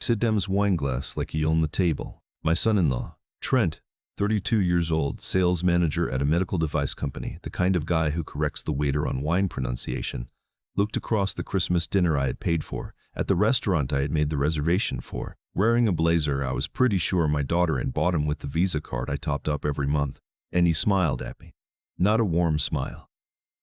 Sit down's wine glass like he owned the table. My son-in-law, Trent, 32 years old, sales manager at a medical device company, the kind of guy who corrects the waiter on wine pronunciation, looked across the Christmas dinner I had paid for, at the restaurant I had made the reservation for, wearing a blazer I was pretty sure my daughter had bought him with the Visa card I topped up every month, and he smiled at me. Not a warm smile.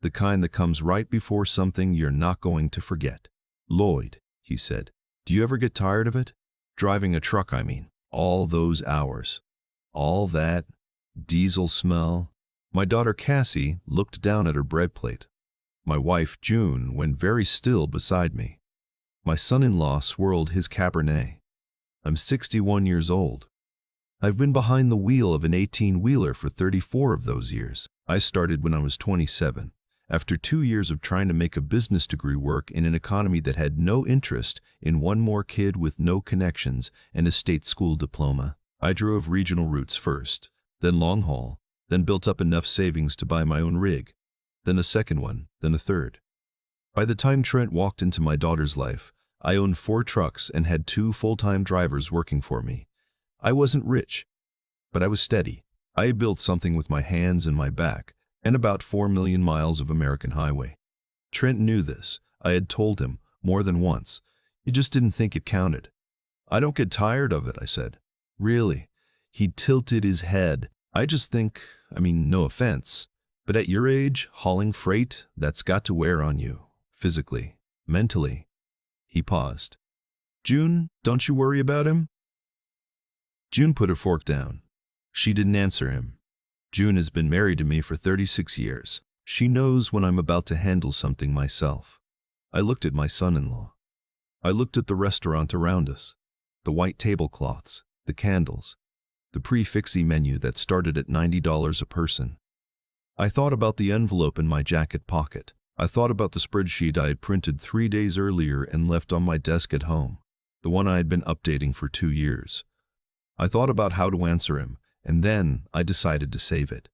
The kind that comes right before something you're not going to forget. "Lloyd," he said, "do you ever get tired of it? Driving a truck, I mean. All those hours. All that diesel smell." My daughter Cassie looked down at her bread plate. My wife June went very still beside me. My son-in-law swirled his Cabernet. I'm 61 years old. I've been behind the wheel of an 18-wheeler for 34 of those years. I started when I was 27. After 2 years of trying to make a business degree work in an economy that had no interest in one more kid with no connections and a state school diploma, I drove regional routes first, then long haul, then built up enough savings to buy my own rig, then a second one, then a third. By the time Trent walked into my daughter's life, I owned 4 trucks and had 2 full-time drivers working for me. I wasn't rich, but I was steady. I had built something with my hands and my back, and about 4 million miles of American highway. Trent knew this. I had told him more than once. He just didn't think it counted. "I don't get tired of it," I said. "Really?" He tilted his head. "I just think, no offense, but at your age, hauling freight, that's got to wear on you. Physically, mentally." He paused. "June, don't you worry about him?" June put her fork down. She didn't answer him. June has been married to me for 36 years. She knows when I'm about to handle something myself. I looked at my son-in-law. I looked at the restaurant around us, the white tablecloths, the candles, the prix-fixe menu that started at $90 a person. I thought about the envelope in my jacket pocket. I thought about the spreadsheet I had printed 3 days earlier and left on my desk at home, the one I had been updating for 2 years. I thought about how to answer him, and then I decided to save it.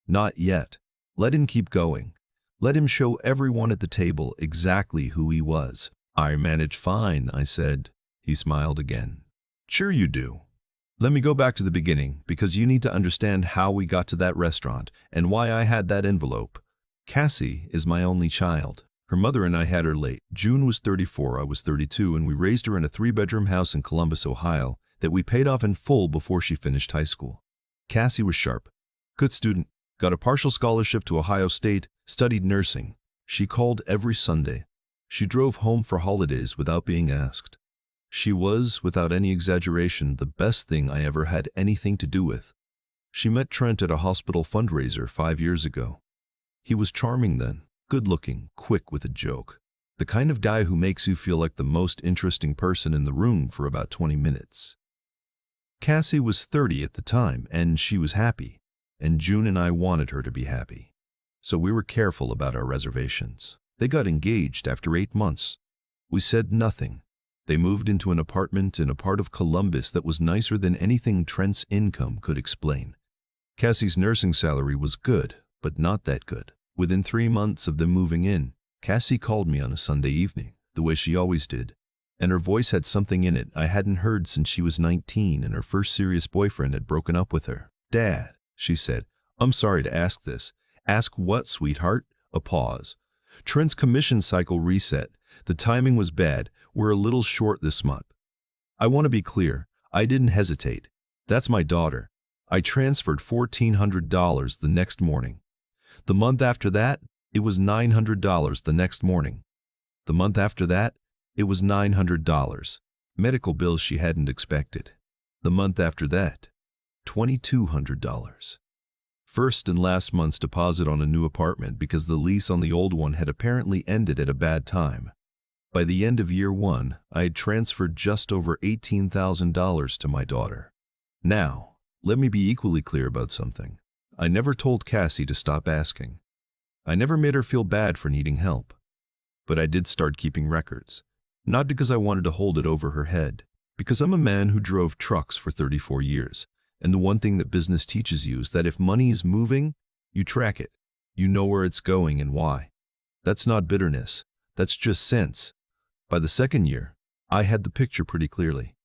Not yet. Let him keep going. Let him show everyone at the table exactly who he was. "I manage fine," I said. He smiled again. "Sure you do. Let me go back to the beginning, because you need to understand how we got to that restaurant and why I had that envelope. Cassie is my only child. Her mother and I had her late. June was 34, I was 32, and we raised her in a 3-bedroom house in Columbus, Ohio, that we paid off in full before she finished high school. Cassie was sharp, good student, got a partial scholarship to Ohio State, studied nursing. She called every Sunday. She drove home for holidays without being asked. She was, without any exaggeration, the best thing I ever had anything to do with. She met Trent at a hospital fundraiser 5 years ago. He was charming then, good-looking, quick with a joke. The kind of guy who makes you feel like the most interesting person in the room for about 20 minutes. Cassie was 30 at the time, and she was happy, and June and I wanted her to be happy. So we were careful about our reservations. They got engaged after 8 months. We said nothing. They moved into an apartment in a part of Columbus that was nicer than anything Trent's income could explain. Cassie's nursing salary was good, but not that good. Within 3 months of them moving in, Cassie called me on a Sunday evening, the way she always did, and her voice had something in it I hadn't heard since she was 19 and her first serious boyfriend had broken up with her. "Dad," she said, "I'm sorry to ask this." "Ask what, sweetheart?" A pause. "Trent's commission cycle reset. The timing was bad. We're a little short this month." I want to be clear. I didn't hesitate. That's my daughter. I transferred $1,400 the next morning. The month after that, it was $900 the next morning. The month after that, it was $900. Medical bills she hadn't expected. The month after that, $2,200. First and last month's deposit on a new apartment because the lease on the old one had apparently ended at a bad time. By the end of year 1, I had transferred just over $18,000 to my daughter. Now, let me be equally clear about something. I never told Cassie to stop asking. I never made her feel bad for needing help. But I did start keeping records. Not because I wanted to hold it over her head, because I'm a man who drove trucks for 34 years. And the one thing that business teaches you is that if money is moving, you track it. You know where it's going and why. That's not bitterness. That's just sense. By the second year, I had the picture pretty clearly.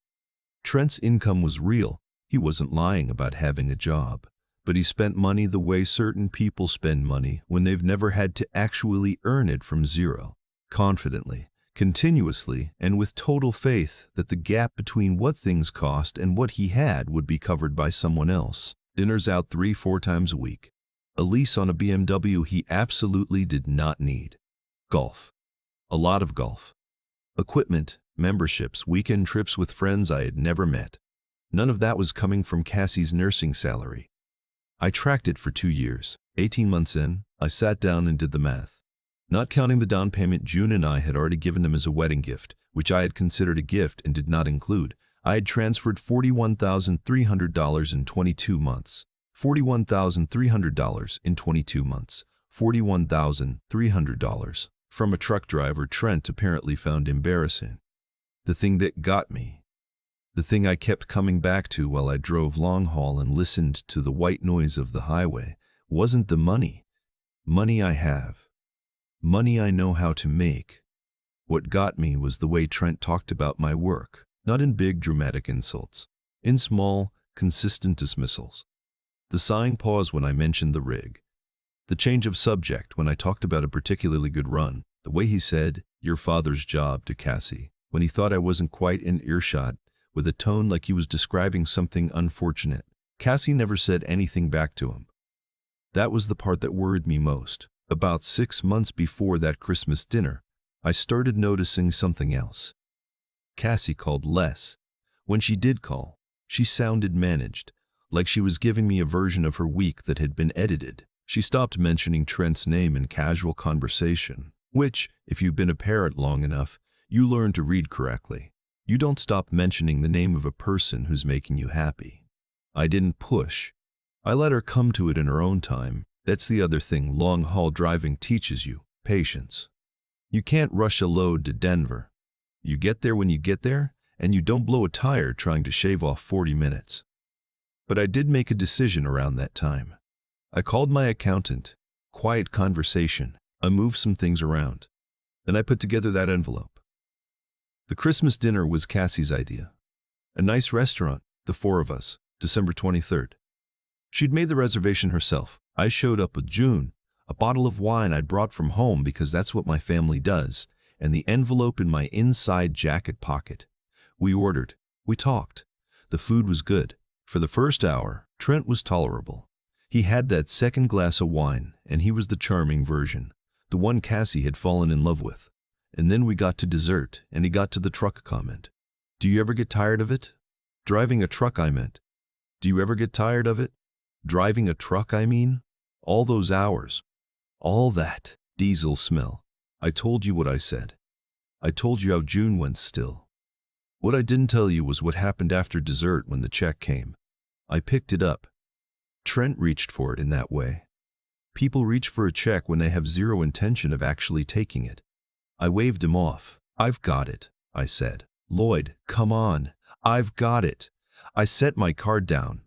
Trent's income was real. He wasn't lying about having a job. But he spent money the way certain people spend money when they've never had to actually earn it from zero. Confidently, continuously, and with total faith that the gap between what things cost and what he had would be covered by someone else. Dinners out 3-4 times a week. A lease on a BMW he absolutely did not need. Golf. A lot of golf. Equipment, memberships, weekend trips with friends I had never met. None of that was coming from Cassie's nursing salary. I tracked it for 2 years. 18 months in, I sat down and did the math. Not counting the down payment June and I had already given him as a wedding gift, which I had considered a gift and did not include, I had transferred $41,300 in 22 months. $41,300 in 22 months. $41,300 from a truck driver Trent apparently found embarrassing. The thing that got me. The thing I kept coming back to while I drove long haul and listened to the white noise of the highway wasn't the money. Money I have. Money I know how to make. What got me was the way Trent talked about my work, not in big dramatic insults, in small, consistent dismissals. The sighing pause when I mentioned the rig. The change of subject when I talked about a particularly good run. The way he said, "Your father's job," to Cassie, when he thought I wasn't quite in earshot, with a tone like he was describing something unfortunate. Cassie never said anything back to him. That was the part that worried me most. About 6 months before that Christmas dinner, I started noticing something else. Cassie called less. When she did call, she sounded managed, like she was giving me a version of her week that had been edited. She stopped mentioning Trent's name in casual conversation, which, if you've been a parent long enough, you learn to read correctly. You don't stop mentioning the name of a person who's making you happy. I didn't push. I let her come to it in her own time. That's the other thing long-haul driving teaches you, patience. You can't rush a load to Denver. You get there when you get there, and you don't blow a tire trying to shave off 40 minutes. But I did make a decision around that time. I called my accountant. Quiet conversation. I moved some things around. Then I put together that envelope. The Christmas dinner was Cassie's idea. A nice restaurant, the 4 of us, December 23rd. She'd made the reservation herself. I showed up with June, a bottle of wine I'd brought from home because that's what my family does, and the envelope in my inside jacket pocket. We ordered. We talked. The food was good. For the first hour, Trent was tolerable. He had that second glass of wine, and he was the charming version, the one Cassie had fallen in love with. And then we got to dessert, and he got to the truck comment. Do you ever get tired of it? Driving a truck, I meant. Do you ever get tired of it? Driving a truck, I mean. All those hours. All that diesel smell. I told you what I said. I told you how June went still. What I didn't tell you was what happened after dessert when the check came. I picked it up. Trent reached for it in that way. People reach for a check when they have zero intention of actually taking it. I waved him off. I've got it, I said. Lloyd, come on. I've got it. I set my card down.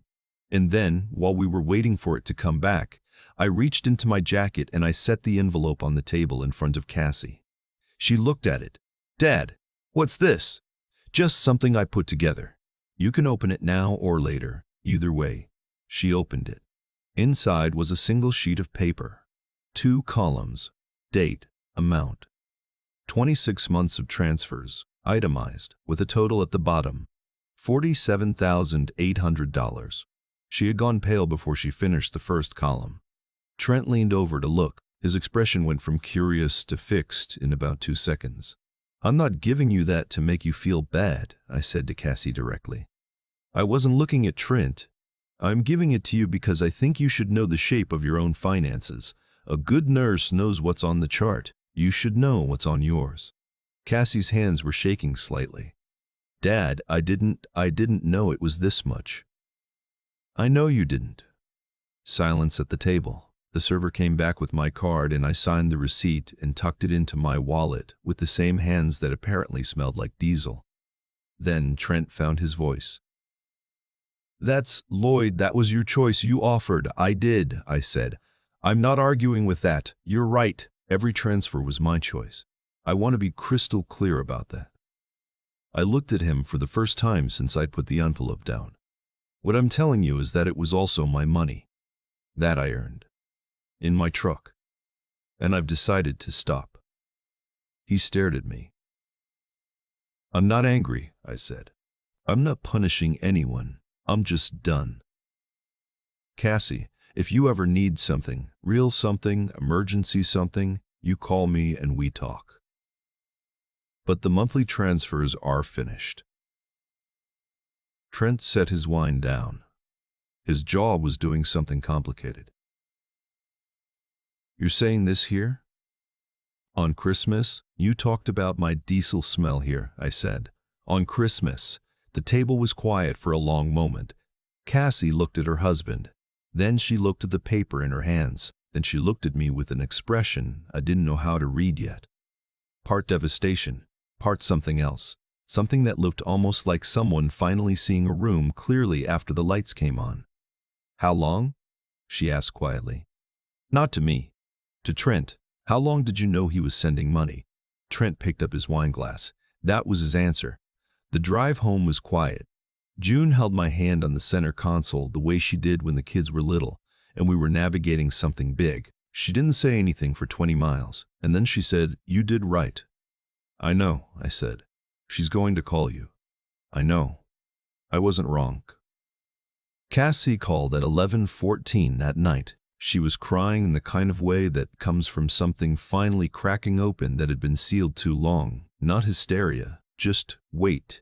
And then, while we were waiting for it to come back, I reached into my jacket and I set the envelope on the table in front of Cassie. She looked at it. Dad, what's this? Just something I put together. You can open it now or later. Either way. She opened it. Inside was a single sheet of paper. 2 columns. Date, amount. 26 months of transfers, itemized, with a total at the bottom. $47,800. She had gone pale before she finished the first column. Trent leaned over to look. His expression went from curious to fixed in about 2 seconds. I'm not giving you that to make you feel bad, I said to Cassie directly. I wasn't looking at Trent. I'm giving it to you because I think you should know the shape of your own finances. A good nurse knows what's on the chart. You should know what's on yours. Cassie's hands were shaking slightly. Dad, I didn't know it was this much. I know you didn't. Silence at the table. The server came back with my card and I signed the receipt and tucked it into my wallet with the same hands that apparently smelled like diesel. Then Trent found his voice. That's, Lloyd, that was your choice you offered. I did, I said. I'm not arguing with that. You're right. Every transfer was my choice. I want to be crystal clear about that. I looked at him for the first time since I'd put the envelope down. What I'm telling you is that it was also my money. That I earned. In my truck. And I've decided to stop. He stared at me. I'm not angry, I said. I'm not punishing anyone. I'm just done. Cassie, if you ever need something, real something, emergency something, you call me and we talk. But the monthly transfers are finished. Trent set his wine down. His jaw was doing something complicated. You're saying this here? On Christmas, you talked about my diesel smell here, I said. On Christmas. The table was quiet for a long moment. Cassie looked at her husband. Then she looked at the paper in her hands. Then she looked at me with an expression I didn't know how to read yet. Part devastation, part something else. Something that looked almost like someone finally seeing a room clearly after the lights came on. How long? She asked quietly. Not to me. To Trent. How long did you know he was sending money? Trent picked up his wine glass. That was his answer. The drive home was quiet. June held my hand on the center console the way she did when the kids were little, and we were navigating something big. She didn't say anything for 20 miles, and then she said, "You did right." I know, I said. She's going to call you. I know. I wasn't wrong. Cassie called at 11:14 that night. She was crying in the kind of way that comes from something finally cracking open that had been sealed too long. Not hysteria, just weight.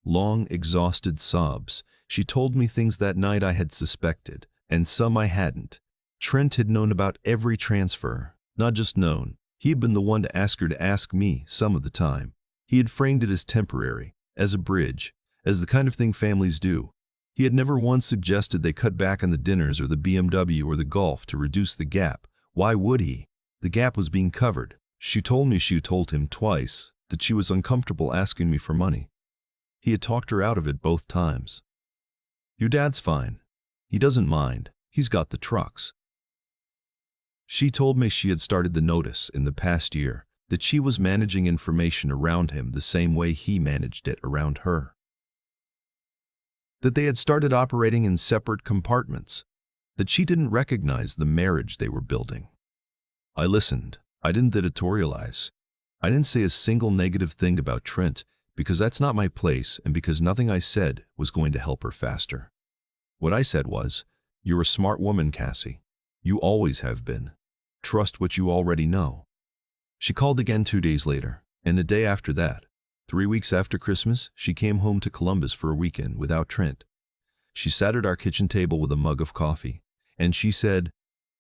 Long, exhausted sobs. She told me things that night I had suspected, and some I hadn't. Trent had known about every transfer. Not just known. He had been the one to ask her to ask me some of the time. He had framed it as temporary, as a bridge, as the kind of thing families do. He had never once suggested they cut back on the dinners or the BMW or the golf to reduce the gap. Why would he? The gap was being covered. She told me she told him twice that she was uncomfortable asking me for money. He had talked her out of it both times. Your dad's fine. He doesn't mind. He's got the trucks. She told me she had started the notice in the past year, that she was managing information around him the same way he managed it around her. That they had started operating in separate compartments, that she didn't recognize the marriage they were building. I listened. I didn't editorialize. I didn't say a single negative thing about Trent, because that's not my place and because nothing I said was going to help her faster. What I said was, "You're a smart woman, Cassie. You always have been. Trust what you already know." She called again 2 days later, and the day after that. 3 weeks after Christmas, she came home to Columbus for a weekend without Trent. She sat at our kitchen table with a mug of coffee, and she said,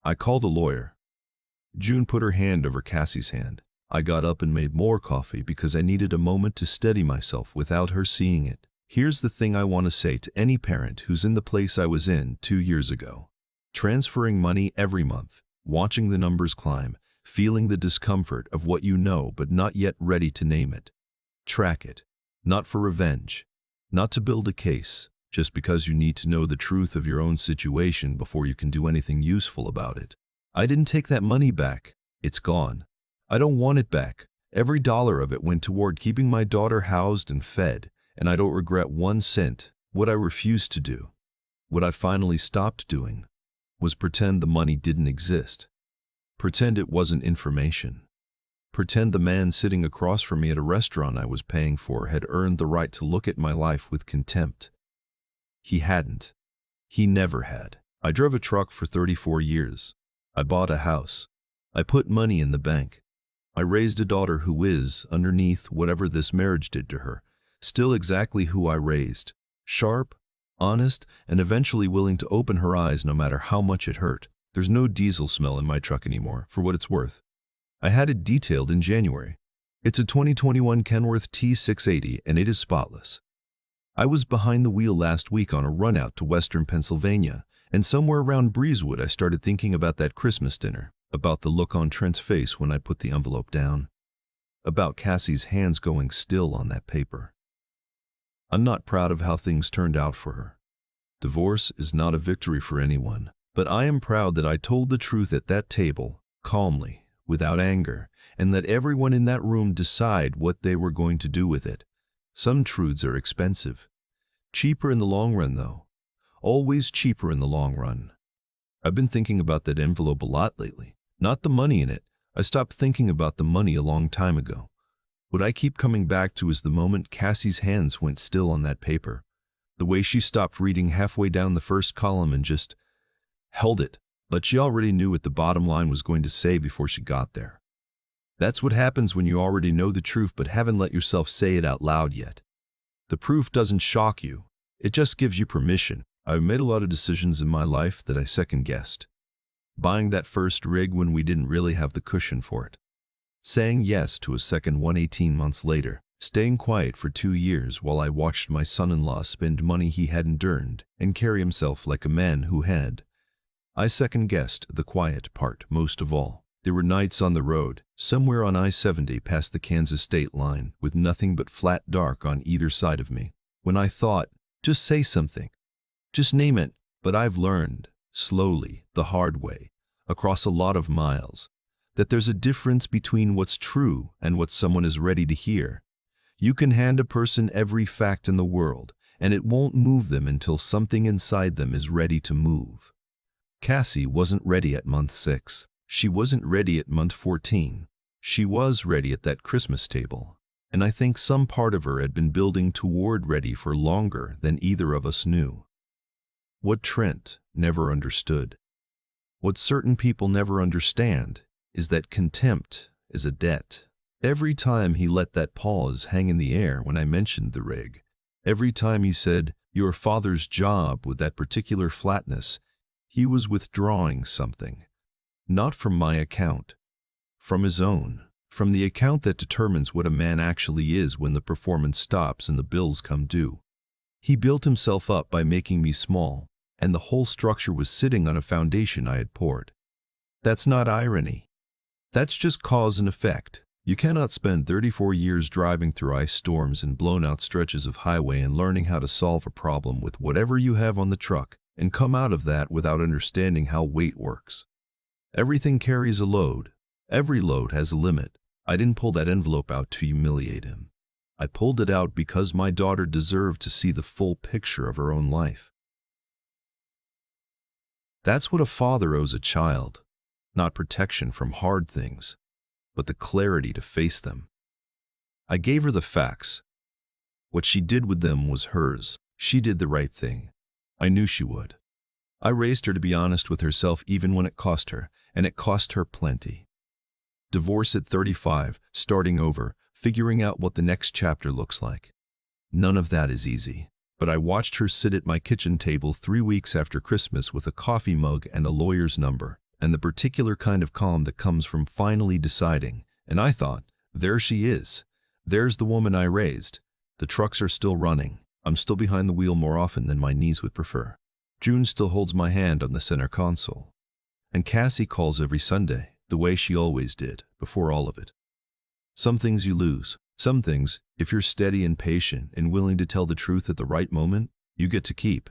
"I called a lawyer." June put her hand over Cassie's hand. I got up and made more coffee because I needed a moment to steady myself without her seeing it. Here's the thing I want to say to any parent who's in the place I was in 2 years ago. Transferring money every month, watching the numbers climb, feeling the discomfort of what you know but not yet ready to name it. Track it. Not for revenge. Not to build a case, just because you need to know the truth of your own situation before you can do anything useful about it. I didn't take that money back. It's gone. I don't want it back. Every dollar of it went toward keeping my daughter housed and fed, and I don't regret 1 cent. What I refused to do, what I finally stopped doing, was pretend the money didn't exist. Pretend it wasn't information. Pretend the man sitting across from me at a restaurant I was paying for had earned the right to look at my life with contempt. He hadn't. He never had. I drove a truck for 34 years. I bought a house. I put money in the bank. I raised a daughter who is, underneath whatever this marriage did to her, still exactly who I raised. Sharp, honest, and eventually willing to open her eyes no matter how much it hurt. There's no diesel smell in my truck anymore, for what it's worth. I had it detailed in January. It's a 2021 Kenworth T680 and it is spotless. I was behind the wheel last week on a run out to western Pennsylvania, and somewhere around Breezewood I started thinking about that Christmas dinner, about the look on Trent's face when I put the envelope down, about Cassie's hands going still on that paper. I'm not proud of how things turned out for her. Divorce is not a victory for anyone, but I am proud that I told the truth at that table, calmly, without anger, and let everyone in that room decide what they were going to do with it. Some truths are expensive. Cheaper in the long run, though. Always cheaper in the long run. I've been thinking about that envelope a lot lately. Not the money in it. I stopped thinking about the money a long time ago. What I keep coming back to is the moment Cassie's hands went still on that paper. The way she stopped reading halfway down the first column and just held it, but she already knew what the bottom line was going to say before she got there. That's what happens when you already know the truth but haven't let yourself say it out loud yet. The proof doesn't shock you. It just gives you permission. I've made a lot of decisions in my life that I second-guessed. Buying that first rig when we didn't really have the cushion for it. Saying yes to a second one 18 months later. Staying quiet for 2 years while I watched my son-in-law spend money he hadn't earned and carry himself like a man who had. I second-guessed the quiet part most of all. There were nights on the road, somewhere on I-70 past the Kansas state line, with nothing but flat dark on either side of me, when I thought, just say something. Just name it. But I've learned, slowly, the hard way, across a lot of miles, that there's a difference between what's true and what someone is ready to hear. You can hand a person every fact in the world, and it won't move them until something inside them is ready to move. Cassie wasn't ready at month 6. She wasn't ready at month 14. She was ready at that Christmas table, and I think some part of her had been building toward ready for longer than either of us knew. What Trent never understood, what certain people never understand, is that contempt is a debt. Every time he let that pause hang in the air when I mentioned the rig, every time he said, "Your father's job," with that particular flatness, he was withdrawing something. Not from my account, from his own, from the account that determines what a man actually is when the performance stops and the bills come due. He built himself up by making me small, and the whole structure was sitting on a foundation I had poured. That's not irony. That's just cause and effect. You cannot spend 34 years driving through ice storms and blown-out stretches of highway and learning how to solve a problem with whatever you have on the truck and come out of that without understanding how weight works. Everything carries a load. Every load has a limit. I didn't pull that envelope out to humiliate him. I pulled it out because my daughter deserved to see the full picture of her own life. That's what a father owes a child. Not protection from hard things, but the clarity to face them. I gave her the facts. What she did with them was hers. She did the right thing. I knew she would. I raised her to be honest with herself even when it cost her, and it cost her plenty. Divorce at 35, starting over, figuring out what the next chapter looks like. None of that is easy, but I watched her sit at my kitchen table 3 weeks after Christmas with a coffee mug and a lawyer's number, and the particular kind of calm that comes from finally deciding, and I thought, there she is. There's the woman I raised. The trucks are still running. I'm still behind the wheel more often than my knees would prefer. June still holds my hand on the center console. And Cassie calls every Sunday, the way she always did, before all of it. Some things you lose. Some things, if you're steady and patient and willing to tell the truth at the right moment, you get to keep.